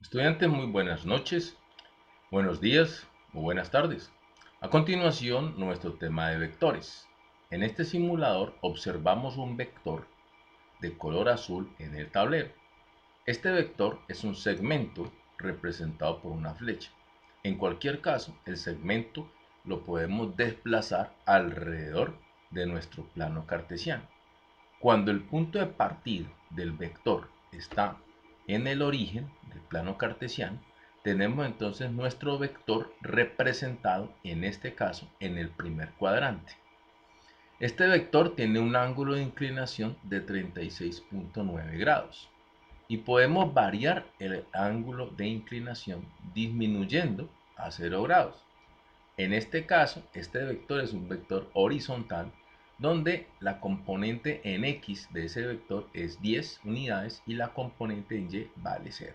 Estudiantes, muy buenas noches, buenos días o buenas tardes. A continuación, nuestro tema de vectores. En este simulador observamos un vector de color azul en el tablero. Este vector es un segmento representado por una flecha. En cualquier caso, el segmento lo podemos desplazar alrededor de nuestro plano cartesiano. Cuando el punto de partida del vector está en el origen del plano cartesiano, tenemos entonces nuestro vector representado, en este caso, en el primer cuadrante. Este vector tiene un ángulo de inclinación de 36.9 grados y podemos variar el ángulo de inclinación disminuyendo a 0 grados. En este caso, este vector es un vector horizontal donde la componente en X de ese vector es 10 unidades y la componente en Y vale 0.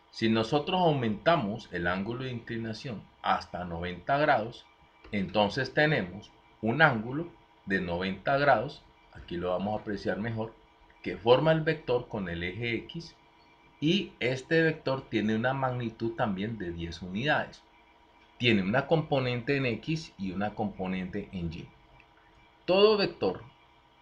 Si nosotros aumentamos el ángulo de inclinación hasta 90 grados, entonces tenemos un ángulo de 90 grados, aquí lo vamos a apreciar mejor, que forma el vector con el eje X, y este vector tiene una magnitud también de 10 unidades. Tiene una componente en X y una componente en Y. Todo vector,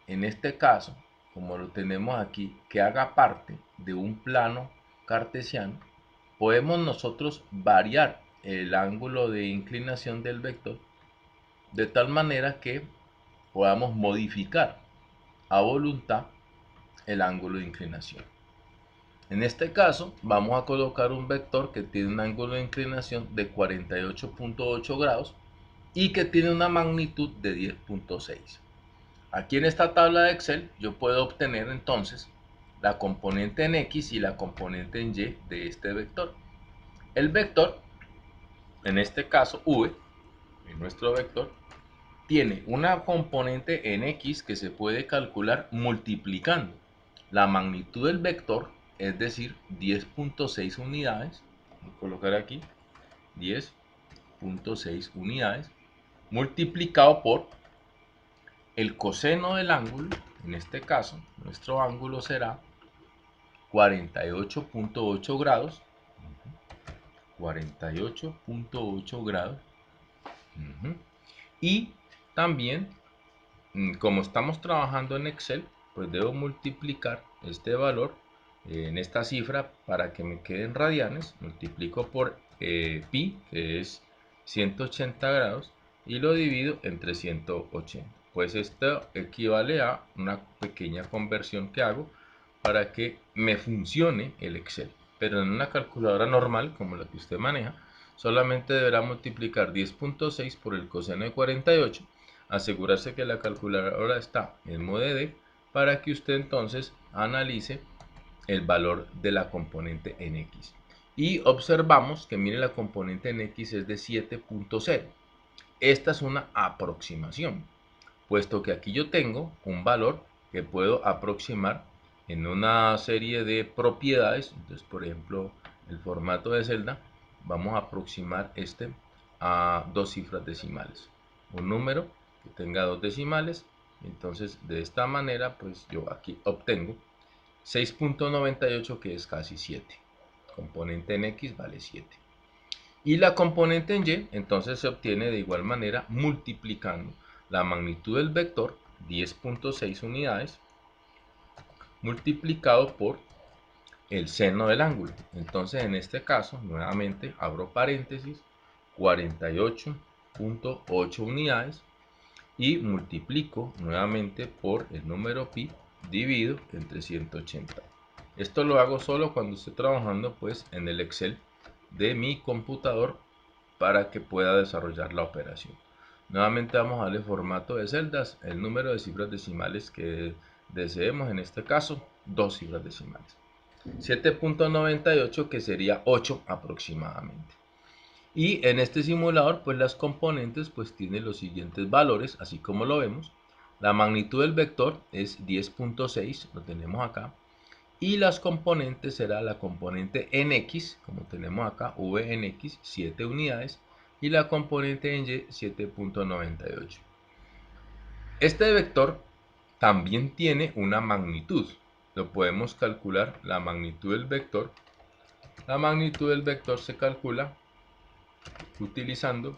en este caso, como lo tenemos aquí, que haga parte de un plano cartesiano, podemos nosotros variar el ángulo de inclinación del vector de tal manera que podamos modificar a voluntad el ángulo de inclinación. En este caso, vamos a colocar un vector que tiene un ángulo de inclinación de 48.8 grados y que tiene una magnitud de 10.6. Aquí en esta tabla de Excel yo puedo obtener entonces la componente en X y la componente en Y de este vector. El vector, en este caso V, en nuestro vector, tiene una componente en X que se puede calcular multiplicando la magnitud del vector, es decir, 10.6 unidades. Voy a colocar aquí 10.6 unidades multiplicado por el coseno del ángulo. En este caso, nuestro ángulo será 48.8 grados. 48.8 grados. Y también, como estamos trabajando en Excel, pues debo multiplicar este valor en esta cifra para que me queden radianes. Multiplico por pi, que es 180 grados, y lo divido entre 180. Pues esto equivale a una pequeña conversión que hago para que me funcione el Excel. Pero en una calculadora normal, como la que usted maneja, solamente deberá multiplicar 10.6 por el coseno de 48, asegurarse que la calculadora está en modo D para que usted entonces analice el valor de la componente en X. Y observamos que mire, la componente en X es de 7.0. Esta es una aproximación, puesto que aquí yo tengo un valor que puedo aproximar en una serie de propiedades. Entonces, por ejemplo, el formato de celda, vamos a aproximar este a dos cifras decimales, un número que tenga dos decimales. Entonces, de esta manera, pues yo aquí obtengo 6.98, que es casi 7. Componente en X vale 7. Y la componente en Y entonces se obtiene de igual manera multiplicando la magnitud del vector, 10.6 unidades, multiplicado por el seno del ángulo. Entonces, en este caso, nuevamente abro paréntesis, 48.8 unidades, y multiplico nuevamente por el número pi, divido entre 180. Esto lo hago solo cuando estoy trabajando pues en el Excel de mi computador para que pueda desarrollar la operación. Nuevamente vamos a darle formato de celdas, el número de cifras decimales que deseemos, en este caso dos cifras decimales. 7.98, que sería 8 aproximadamente. Y en este simulador pues las componentes pues tienen los siguientes valores, así como lo vemos. La magnitud del vector es 10.6, lo tenemos acá. Y las componentes será la componente en X, como tenemos acá, V en X, 7 unidades. Y la componente en Y, 7.98. Este vector también tiene una magnitud. Lo podemos calcular, la magnitud del vector La magnitud del vector se calcula utilizando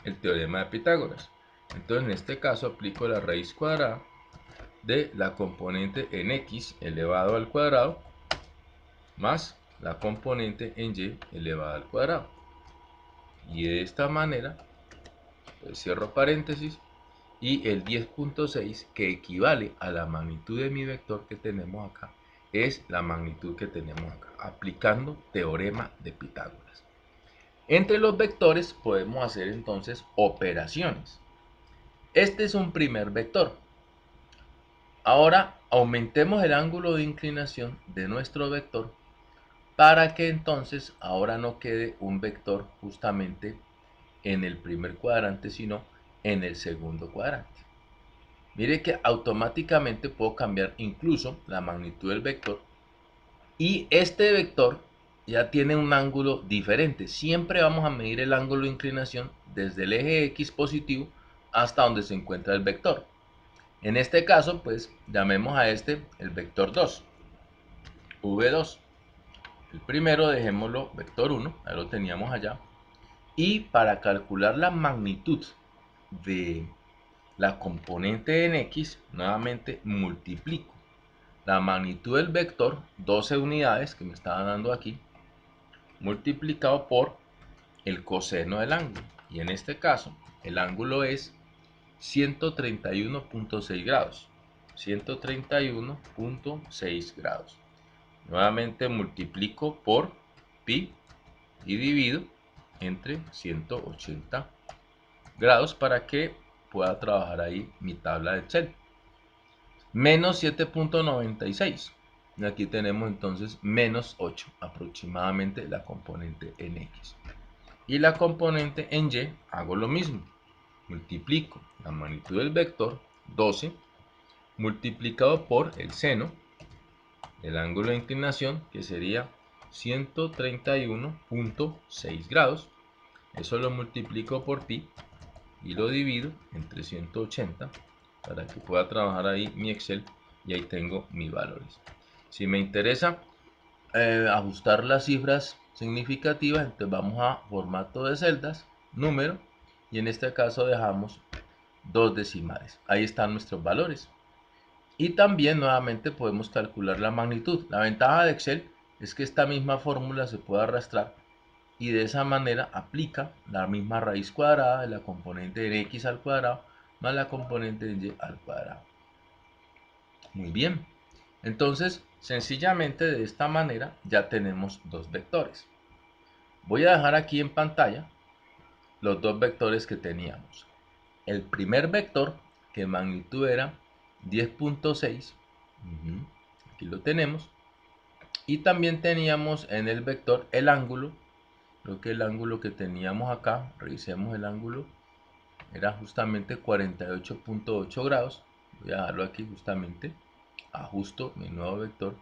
el teorema de Pitágoras. Entonces en este caso aplico la raíz cuadrada de la componente en x elevado al cuadrado más la componente en y elevado al cuadrado. Y de esta manera, pues cierro paréntesis, y el 10.6, que equivale a la magnitud de mi vector que tenemos acá, es la magnitud que tenemos acá, aplicando teorema de Pitágoras. Entre los vectores podemos hacer entonces operaciones. Este es un primer vector. Ahora aumentemos el ángulo de inclinación de nuestro vector para que entonces ahora no quede un vector justamente en el primer cuadrante, sino en el segundo cuadrante. Mire que automáticamente puedo cambiar incluso la magnitud del vector, y este vector ya tiene un ángulo diferente. Siempre vamos a medir el ángulo de inclinación desde el eje X positivo hasta donde se encuentra el vector. En este caso, pues llamemos a este el vector 2, V2. El primero dejémoslo vector 1, ahí lo teníamos allá. Y para calcular la magnitud de la componente en X, nuevamente multiplico la magnitud del vector, 12 unidades que me estaban dando aquí, multiplicado por el coseno del ángulo. Y en este caso, el ángulo es 131.6 grados. 131.6 grados. Nuevamente multiplico por pi y divido entre 180 grados para que pueda trabajar ahí mi tabla de Excel. Menos 7.96. Y aquí tenemos entonces menos 8 aproximadamente la componente en X. Y la componente en Y hago lo mismo. Multiplico la magnitud del vector 12 multiplicado por el seno del ángulo de inclinación, que sería 131.6 grados. Eso lo multiplico por pi y lo divido entre 180 para que pueda trabajar ahí mi Excel, y ahí tengo mis valores. Si me interesa ajustar las cifras significativas, entonces vamos a formato de celdas, número, y en este caso dejamos dos decimales. Ahí están nuestros valores. Y también nuevamente podemos calcular la magnitud. La ventaja de Excel es que esta misma fórmula se puede arrastrar y de esa manera aplica la misma raíz cuadrada de la componente de x al cuadrado más la componente de y al cuadrado. Muy bien. Entonces, sencillamente de esta manera ya tenemos dos vectores. Voy a dejar aquí en pantalla los dos vectores que teníamos. El primer vector, que magnitud era 10.6, aquí lo tenemos. Y también teníamos en el vector el ángulo. Creo que el ángulo que teníamos acá, revisemos el ángulo, era justamente 48.8 grados. Voy a dejarlo aquí justamente, ajusto mi nuevo vector,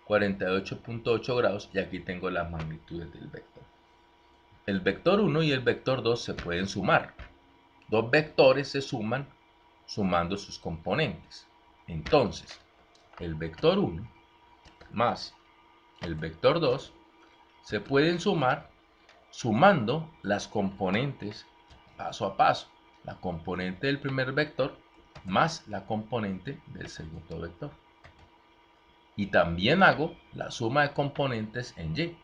48.8 grados, y aquí tengo las magnitudes del vector. El vector 1 y el vector 2 se pueden sumar. Dos vectores se suman sumando sus componentes. Entonces, el vector 1 más el vector 2 se pueden sumar sumando las componentes paso a paso. La componente del primer vector más la componente del segundo vector. Y también hago la suma de componentes en y.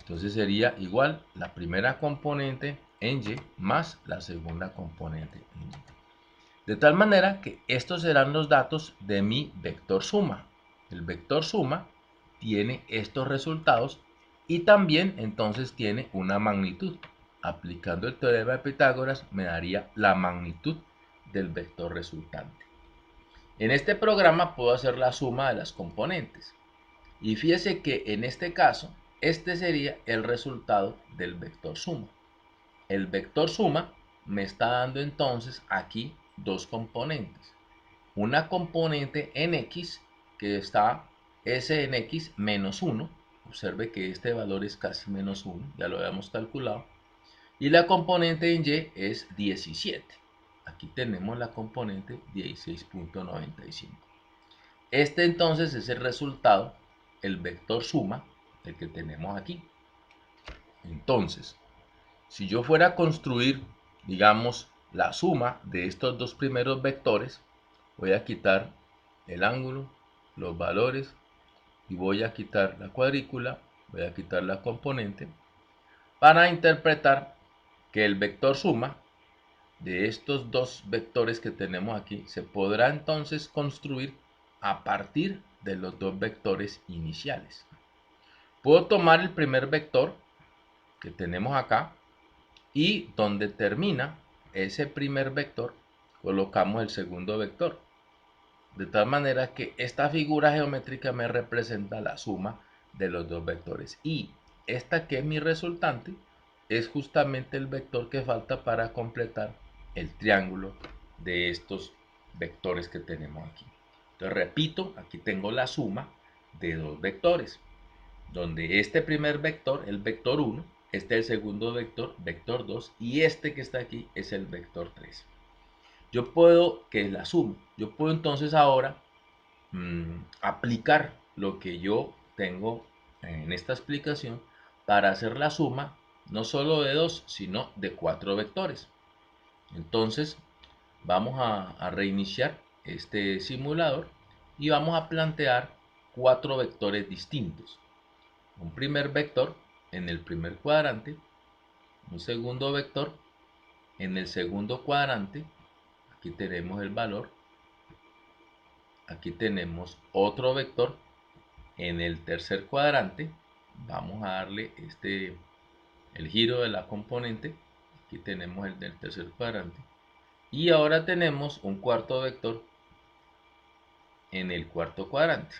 Entonces sería igual la primera componente en y más la segunda componente en y. De tal manera que estos serán los datos de mi vector suma. El vector suma tiene estos resultados y también entonces tiene una magnitud. Aplicando el teorema de Pitágoras me daría la magnitud del vector resultante. En este programa puedo hacer la suma de las componentes. Y fíjese que en este caso, este sería el resultado del vector suma. El vector suma me está dando entonces aquí dos componentes. Una componente en x, que está s en x menos 1. Observe que este valor es casi menos 1, ya lo habíamos calculado. Y la componente en y es 17. Aquí tenemos la componente 16.95. Este entonces es el resultado, el vector suma el que tenemos aquí. Entonces, si yo fuera a construir, digamos, la suma de estos dos primeros vectores, voy a quitar el ángulo, los valores, y voy a quitar la cuadrícula, voy a quitar la componente, para interpretar que el vector suma de estos dos vectores que tenemos aquí se podrá entonces construir a partir de los dos vectores iniciales. Puedo tomar el primer vector que tenemos acá y donde termina ese primer vector colocamos el segundo vector, de tal manera que esta figura geométrica me representa la suma de los dos vectores, y esta que es mi resultante es justamente el vector que falta para completar el triángulo de estos vectores que tenemos aquí. Entonces repito, aquí tengo la suma de dos vectores, donde este primer vector, el vector 1, este es el segundo vector, vector 2, y este que está aquí es el vector 3. Yo puedo, que es la suma, yo puedo entonces ahora aplicar lo que yo tengo en esta explicación para hacer la suma no solo de 2, sino de 4 vectores. Entonces vamos a reiniciar este simulador y vamos a plantear 4 vectores distintos. Un primer vector en el primer cuadrante, un segundo vector en el segundo cuadrante, aquí tenemos el valor, aquí tenemos otro vector en el tercer cuadrante, vamos a darle el giro de la componente, aquí tenemos el del tercer cuadrante, y ahora tenemos un cuarto vector en el cuarto cuadrante.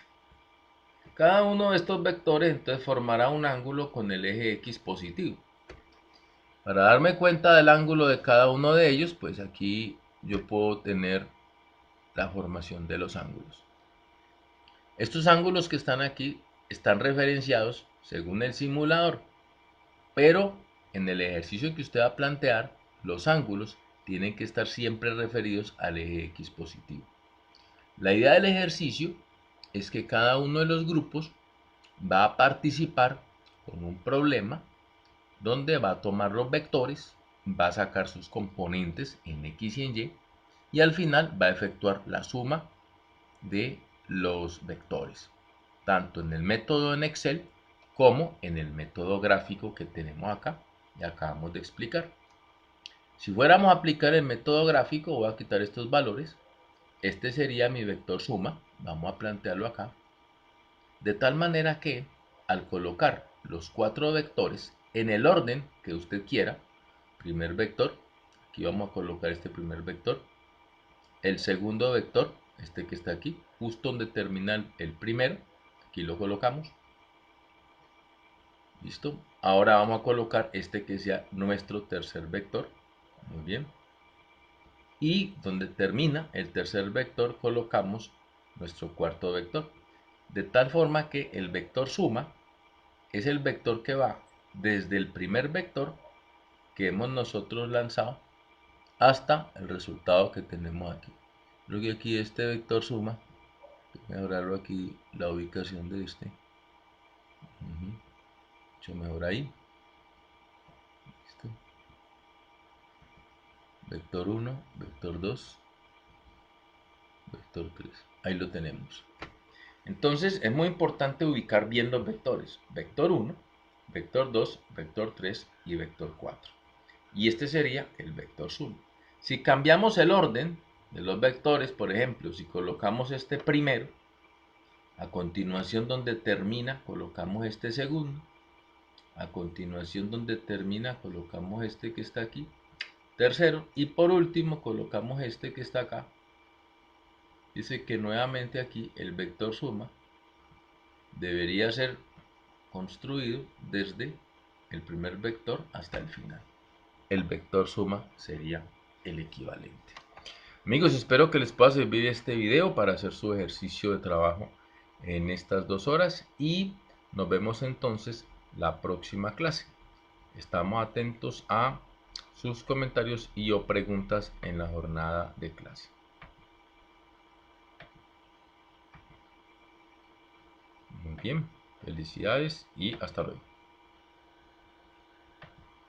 Cada uno de estos vectores entonces formará un ángulo con el eje X positivo. Para darme cuenta del ángulo de cada uno de ellos, pues aquí yo puedo tener la formación de los ángulos. Estos ángulos que están aquí están referenciados según el simulador, pero en el ejercicio que usted va a plantear, los ángulos tienen que estar siempre referidos al eje X positivo. La idea del ejercicio es que cada uno de los grupos va a participar con un problema donde va a tomar los vectores, va a sacar sus componentes en X y en Y, y al final va a efectuar la suma de los vectores, tanto en el método en Excel como en el método gráfico que tenemos acá y acabamos de explicar. Si fuéramos a aplicar el método gráfico, voy a quitar estos valores, este sería mi vector suma, vamos a plantearlo acá, de tal manera que al colocar los 4 vectores en el orden que usted quiera, primer vector, aquí vamos a colocar este primer vector, el segundo vector, este que está aquí, justo donde termina el primero, aquí lo colocamos, listo. Ahora vamos a colocar este que sea nuestro tercer vector, muy bien, y donde termina el tercer vector colocamos nuestro cuarto vector, de tal forma que el vector suma es el vector que va desde el primer vector que hemos nosotros lanzado hasta el resultado que tenemos aquí. Creo que aquí este vector suma, mejorarlo aquí la ubicación de este, mucho mejor ahí. ¿Listo? Vector 1, vector 2, vector 3, ahí lo tenemos. Entonces es muy importante ubicar bien los vectores, vector 1, vector 2, vector 3 y vector 4. Y este sería el vector suma. Si cambiamos el orden de los vectores, por ejemplo, si colocamos este primero, a continuación donde termina colocamos este segundo, a continuación donde termina colocamos este que está aquí, tercero, y por último colocamos este que está acá. Dice que nuevamente aquí el vector suma debería ser construido desde el primer vector hasta el final. El vector suma sería el equivalente. Amigos, espero que les pueda servir este video para hacer su ejercicio de trabajo en estas 2 horas y nos vemos entonces la próxima clase. Estamos atentos a sus comentarios y o preguntas en la jornada de clase. Muy bien. Felicidades y hasta luego.